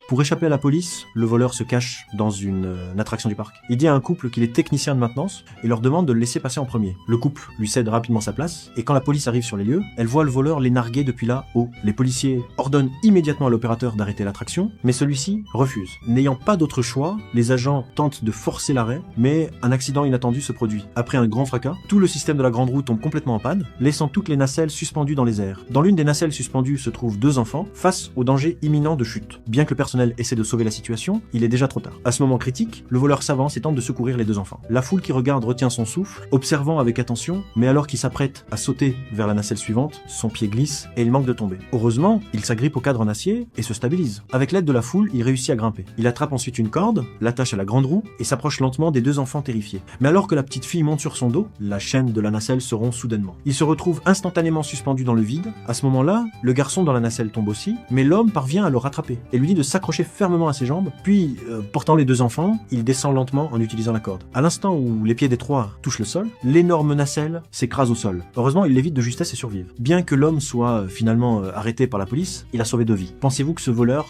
Pour échapper à la police, le voleur se cache dans une attraction du parc. Il dit à un couple qu'il est technicien de maintenance et leur demande de le laisser passer en premier. Le couple lui cède rapidement sa place et quand la police arrive sur les lieux, elle voit le voleur les narguer depuis là haut. Les policiers ordonnent immédiatement à l'opérateur d'arrêter l'attraction, mais celui-ci refuse. N'ayant pas d'autre choix, les agents tentent de forcer l'arrêt, mais un accident inattendu se produit. Après un grand fracas, tout le système de la grande roue tombe complètement en panne, laissant toutes les nacelles suspendues dans les airs. Dans l'une des nacelles suspendues se trouvent 2 enfants face au danger imminent de chute. Bien que le personnel essaie de sauver la situation, il est déjà trop tard. À ce moment critique, le voleur s'avance et tente de secourir les 2 enfants. La foule qui regarde retient son souffle, observant avec attention, mais alors qu'il s'apprête à sauter vers la nacelle suivante, son pied glisse et il manque de tomber. Heureusement, il s'agrippe au cadre en acier et se stabilise. Avec l'aide de la foule, il réussit à grimper. Il attrape ensuite une corde, l'attache à la grande roue et s'approche lentement des 2 enfants terrifiés. Mais alors que la petite fille monte sur son dos, la chaîne de la nacelle se rompt soudainement. Il se retrouve instantanément suspendu dans le vide. À ce moment-là, le garçon dans la nacelle tombe aussi, mais l'homme parvient à le rattraper et lui dit de s'accrocher fermement à ses jambes, puis, portant les 2 enfants, il descend lentement en utilisant la corde. À l'instant où les pieds des 3 touchent le sol, l'énorme nacelle s'écrase au sol. Heureusement, il l'évite de justesse et survive. Bien que l'homme soit finalement arrêté par la police, il a sauvé 2 vies. Pensez-vous que ce voleur